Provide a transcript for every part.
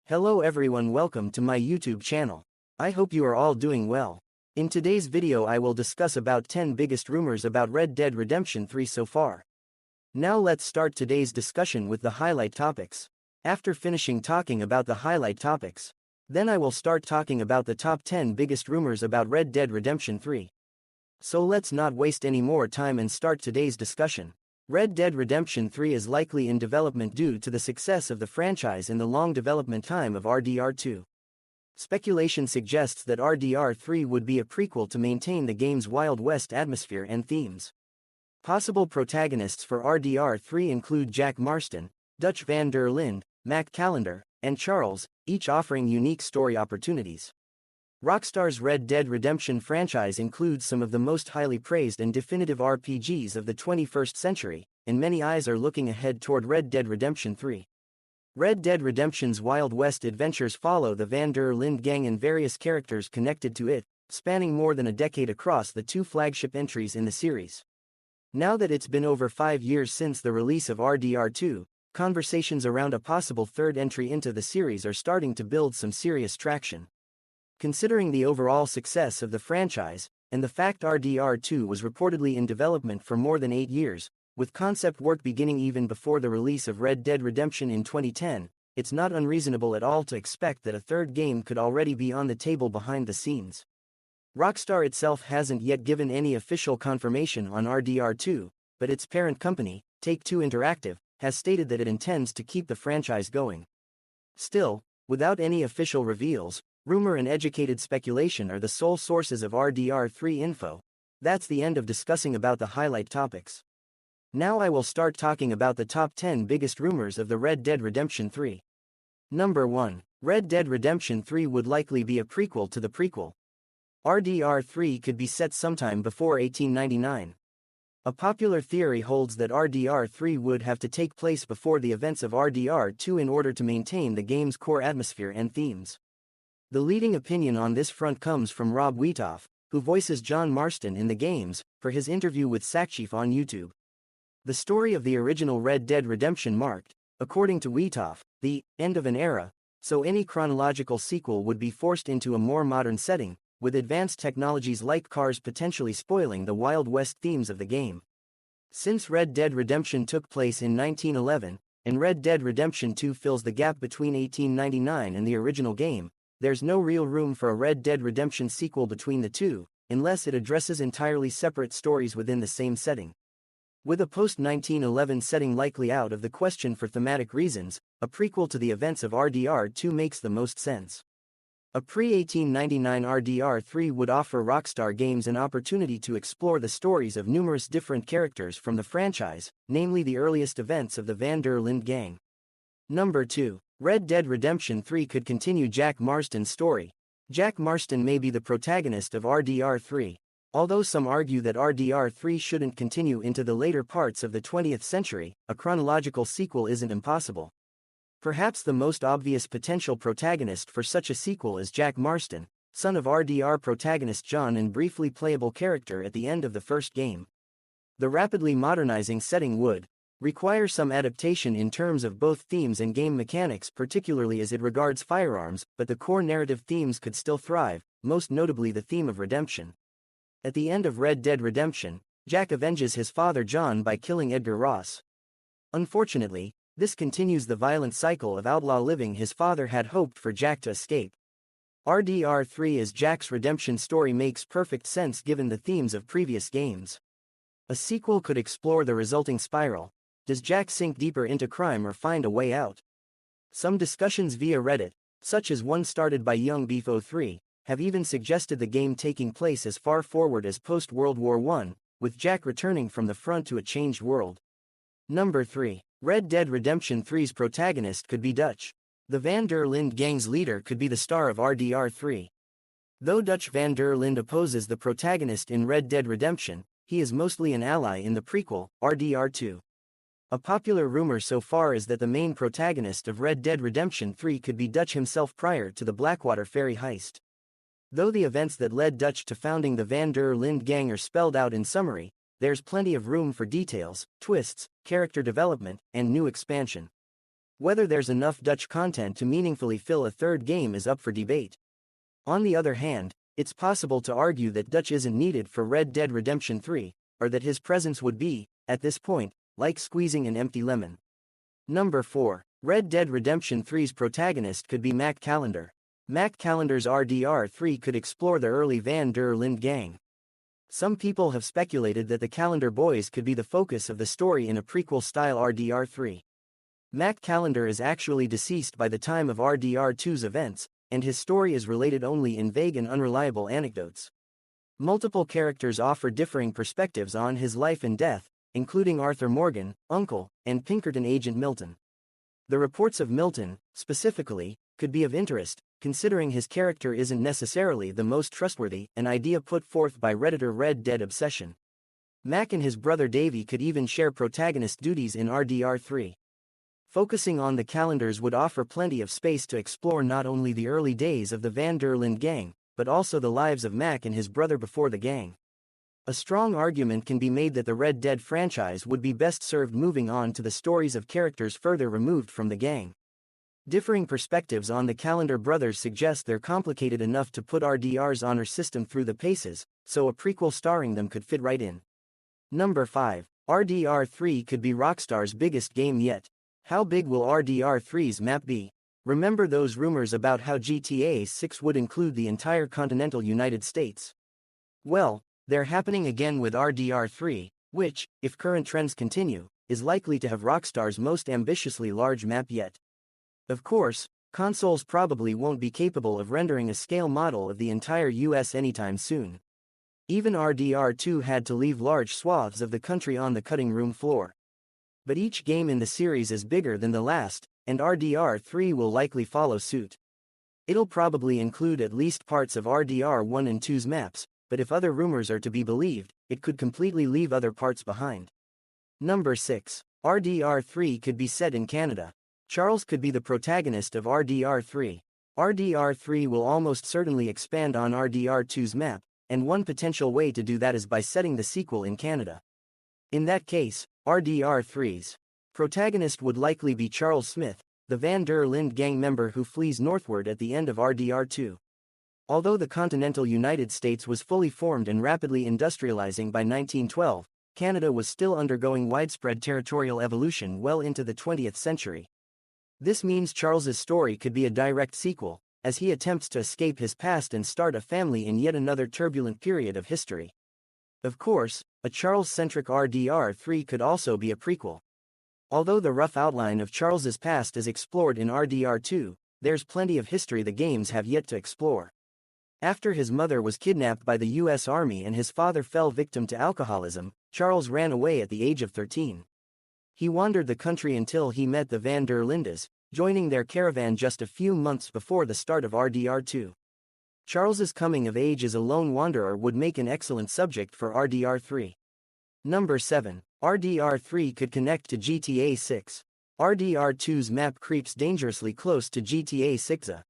Hello everyone, welcome to my YouTube channel. I hope you are all doing well. In today's video I will discuss about 10 biggest rumors about Red Dead Redemption 3 so far. Now let's start today's discussion with the highlight topics. After finishing talking about the highlight topics, then I will start talking about the top 10 biggest rumors about Red Dead Redemption 3. So let's not waste any more time and start today's discussion. Red Dead Redemption 3 is likely in development due to the success of the franchise and the long development time of RDR2. Speculation suggests that RDR3 would be a prequel to maintain the game's Wild West atmosphere and themes. Possible protagonists for RDR3 include Jack Marston, Dutch van der Linde, Mac Callender, and Charles, each offering unique story opportunities. Rockstar's Red Dead Redemption franchise includes some of the most highly praised and definitive RPGs of the 21st century, and many eyes are looking ahead toward Red Dead Redemption 3. Red Dead Redemption's Wild West adventures follow the Van der Linde gang and various characters connected to it, spanning more than a decade across the two flagship entries in the series. Now that it's been over 5 years since the release of RDR2, conversations around a possible third entry into the series are starting to build some serious traction. Considering the overall success of the franchise, and the fact RDR2 was reportedly in development for more than 8 years, with concept work beginning even before the release of Red Dead Redemption in 2010, it's not unreasonable at all to expect that a third game could already be on the table behind the scenes. Rockstar itself hasn't yet given any official confirmation on RDR2, but its parent company, Take-Two Interactive, has stated that it intends to keep the franchise going. Still, without any official reveals, rumor and educated speculation are the sole sources of RDR3 info. That's the end of discussing about the highlight topics. Now I will start talking about the top 10 biggest rumors of the Red Dead Redemption 3. Number 1. Red Dead Redemption 3 would likely be a prequel to the prequel. RDR3 could be set sometime before 1899. A popular theory holds that RDR3 would have to take place before the events of RDR2 in order to maintain the game's core atmosphere and themes. The leading opinion on this front comes from Rob Wheatoff, who voices John Marston in the games, for his interview with Sackchief on YouTube. The story of the original Red Dead Redemption marked, according to Wheatoff, the end of an era, so any chronological sequel would be forced into a more modern setting, with advanced technologies like cars potentially spoiling the Wild West themes of the game. Since Red Dead Redemption took place in 1911, and Red Dead Redemption 2 fills the gap between 1899 and the original game, there's no real room for a Red Dead Redemption sequel between the two, unless it addresses entirely separate stories within the same setting. With a post-1911 setting likely out of the question for thematic reasons, a prequel to the events of RDR2 makes the most sense. A pre-1899 RDR3 would offer Rockstar Games an opportunity to explore the stories of numerous different characters from the franchise, namely the earliest events of the Van der Linde gang. Number 2. Red Dead Redemption 3 could continue Jack Marston's story. Jack Marston may be the protagonist of RDR3, although some argue that RDR3 shouldn't continue into the later parts of the 20th century, a chronological sequel isn't impossible. Perhaps the most obvious potential protagonist for such a sequel is Jack Marston, son of RDR protagonist John and briefly playable character at the end of the first game. The rapidly modernizing setting would require some adaptation in terms of both themes and game mechanics, particularly as it regards firearms, but the core narrative themes could still thrive, most notably the theme of redemption. At the end of Red Dead Redemption, Jack avenges his father John by killing Edgar Ross. Unfortunately, this continues the violent cycle of outlaw living his father had hoped for Jack to escape. RDR3 as Jack's redemption story makes perfect sense given the themes of previous games. A sequel could explore the resulting spiral. Does Jack sink deeper into crime or find a way out? Some discussions via Reddit, such as one started by Young Beef03, have even suggested the game taking place as far forward as post-World War I, with Jack returning from the front to a changed world. Number 3. Red Dead Redemption 3's protagonist could be Dutch. The Van der Linde gang's leader could be the star of RDR3. Though Dutch van der Linde opposes the protagonist in Red Dead Redemption, he is mostly an ally in the prequel, RDR2. A popular rumor so far is that the main protagonist of Red Dead Redemption 3 could be Dutch himself prior to the Blackwater ferry heist. Though the events that led Dutch to founding the Van der Linde gang are spelled out in summary, there's plenty of room for details, twists, character development, and new expansion. Whether there's enough Dutch content to meaningfully fill a third game is up for debate. On the other hand, it's possible to argue that Dutch isn't needed for Red Dead Redemption 3, or that his presence would be, at this point, like squeezing an empty lemon. Number 4. Red Dead Redemption 3's protagonist could be Mac Callender. Mac Callender's RDR3 could explore the early Van der Linde gang. Some people have speculated that the Callender boys could be the focus of the story in a prequel-style RDR3. Mac Callender is actually deceased by the time of RDR2's events, and his story is related only in vague and unreliable anecdotes. Multiple characters offer differing perspectives on his life and death, including Arthur Morgan, Uncle, and Pinkerton Agent Milton. The reports of Milton, specifically, could be of interest, considering his character isn't necessarily the most trustworthy, an idea put forth by Redditor Red Dead Obsession. Mac and his brother Davey could even share protagonist duties in RDR3. Focusing on the Callenders would offer plenty of space to explore not only the early days of the Van der Linde gang, but also the lives of Mac and his brother before the gang. A strong argument can be made that the Red Dead franchise would be best served moving on to the stories of characters further removed from the gang. Differing perspectives on the Callender brothers suggest they're complicated enough to put RDR's honor system through the paces, so a prequel starring them could fit right in. Number 5. RDR3 could be Rockstar's biggest game yet. How big will RDR3's map be? Remember those rumors about how GTA 6 would include the entire continental United States? Well, they're happening again with RDR3, which, if current trends continue, is likely to have Rockstar's most ambitiously large map yet. Of course, consoles probably won't be capable of rendering a scale model of the entire US anytime soon. Even RDR2 had to leave large swaths of the country on the cutting room floor. But each game in the series is bigger than the last, and RDR3 will likely follow suit. It'll probably include at least parts of RDR1 and 2's maps, but if other rumors are to be believed, it could completely leave other parts behind. Number 6. RDR3 could be set in Canada. Charles could be the protagonist of RDR3. RDR3 will almost certainly expand on RDR2's map, and one potential way to do that is by setting the sequel in Canada. In that case, RDR3's protagonist would likely be Charles Smith, the Van der Linde gang member who flees northward at the end of RDR2. Although the continental United States was fully formed and rapidly industrializing by 1912, Canada was still undergoing widespread territorial evolution well into the 20th century. This means Charles's story could be a direct sequel, as he attempts to escape his past and start a family in yet another turbulent period of history. Of course, a Charles-centric RDR3 could also be a prequel. Although the rough outline of Charles's past is explored in RDR2, there's plenty of history the games have yet to explore. After his mother was kidnapped by the US Army and his father fell victim to alcoholism, Charles ran away at the age of 13. He wandered the country until he met the Van der Lindes, joining their caravan just a few months before the start of RDR2. Charles's coming of age as a lone wanderer would make an excellent subject for RDR3. Number 7. RDR3 could connect to GTA 6. RDR2's map creeps dangerously close to GTA 6's.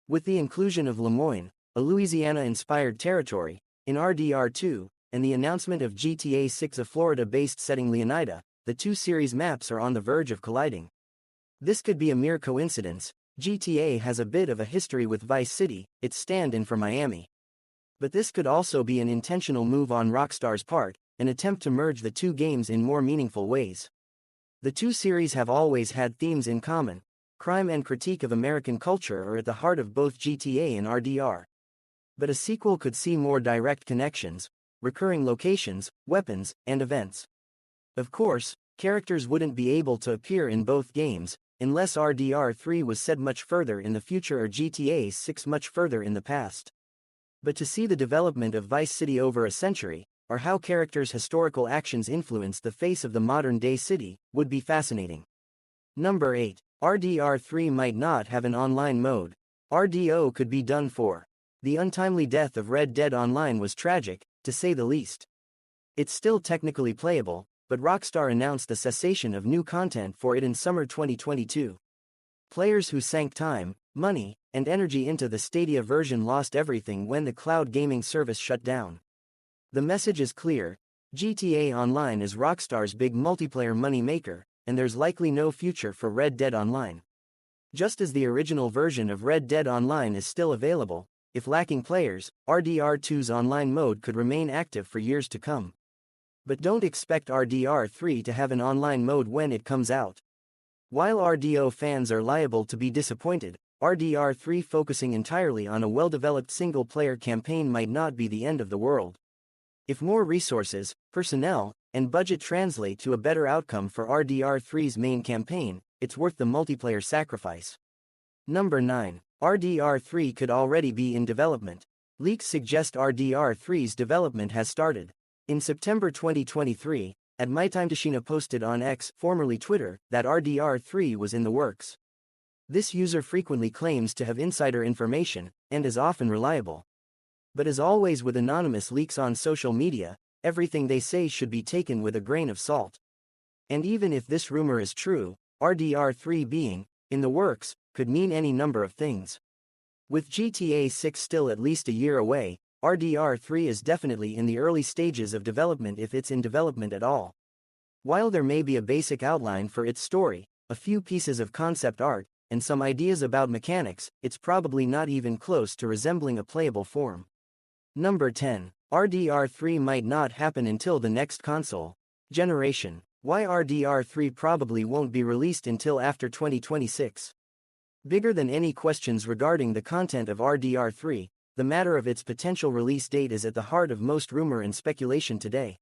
With the inclusion of Lemoyne, a Louisiana-inspired territory, in RDR2, and the announcement of GTA 6, a Florida-based setting Leonida, the two series maps are on the verge of colliding. This could be a mere coincidence. GTA has a bit of a history with Vice City, its stand-in for Miami. But this could also be an intentional move on Rockstar's part, an attempt to merge the two games in more meaningful ways. The two series have always had themes in common. Crime and critique of American culture are at the heart of both GTA and RDR. But a sequel could see more direct connections, recurring locations, weapons, and events. Of course, characters wouldn't be able to appear in both games, unless RDR3 was set much further in the future or GTA 6 much further in the past. But to see the development of Vice City over a century, or how characters' historical actions influence the face of the modern-day city, would be fascinating. Number 8. RDR3 might not have an online mode. RDO could be done for. The untimely death of Red Dead Online was tragic, to say the least. It's still technically playable, but Rockstar announced the cessation of new content for it in summer 2022. Players who sank time, money, and energy into the Stadia version lost everything when the cloud gaming service shut down. The message is clear: GTA Online is Rockstar's big multiplayer money maker, and there's likely no future for Red Dead Online. Just as the original version of Red Dead Online is still available, if lacking players, RDR2's online mode could remain active for years to come. But don't expect RDR3 to have an online mode when it comes out. While RDO fans are liable to be disappointed, RDR3 focusing entirely on a well-developed single-player campaign might not be the end of the world. If more resources, personnel, and budget translate to a better outcome for RDR3's main campaign, it's worth the multiplayer sacrifice. Number 9. RDR3 could already be in development. Leaks suggest RDR3's development has started. In September 2023, at MyTimeTashina posted on X, formerly Twitter, that RDR3 was in the works. This user frequently claims to have insider information, and is often reliable. But as always with anonymous leaks on social media, everything they say should be taken with a grain of salt. And even if this rumor is true, RDR3 being in the works could mean any number of things. With GTA 6 still at least a year away, RDR3 is definitely in the early stages of development if it's in development at all. While there may be a basic outline for its story, a few pieces of concept art, and some ideas about mechanics, it's probably not even close to resembling a playable form. Number 10. RDR3 might not happen until the next console generation. Why RDR3 probably won't be released until after 2026. Bigger than any questions regarding the content of RDR3, the matter of its potential release date is at the heart of most rumor and speculation today.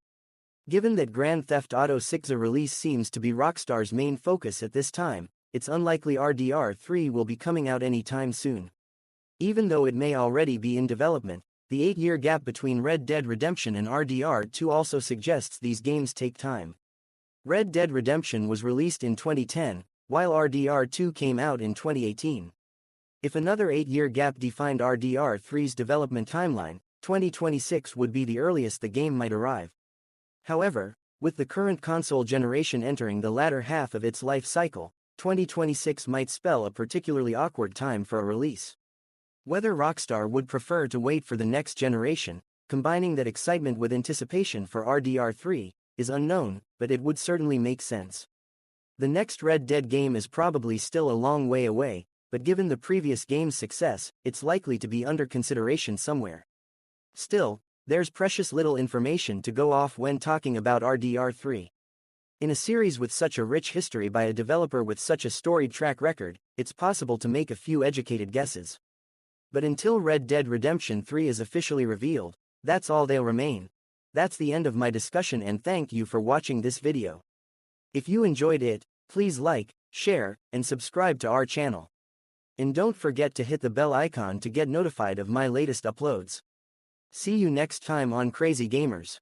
Given that Grand Theft Auto 6's release seems to be Rockstar's main focus at this time, it's unlikely RDR3 will be coming out anytime soon. Even though it may already be in development, the 8-year gap between Red Dead Redemption and RDR2 also suggests these games take time. Red Dead Redemption was released in 2010, while RDR2 came out in 2018. If another 8-year gap defined RDR3's development timeline, 2026 would be the earliest the game might arrive. However, with the current console generation entering the latter half of its life cycle, 2026 might spell a particularly awkward time for a release. Whether Rockstar would prefer to wait for the next generation, combining that excitement with anticipation for RDR3, is unknown, but it would certainly make sense. The next Red Dead game is probably still a long way away, but given the previous game's success, it's likely to be under consideration somewhere. Still, there's precious little information to go off when talking about RDR3. In a series with such a rich history by a developer with such a storied track record, it's possible to make a few educated guesses. But until Red Dead Redemption 3 is officially revealed, that's all they'll remain. That's the end of my discussion and thank you for watching this video. If you enjoyed it, please like, share, and subscribe to our channel. And don't forget to hit the bell icon to get notified of my latest uploads. See you next time on Crazy Gamers.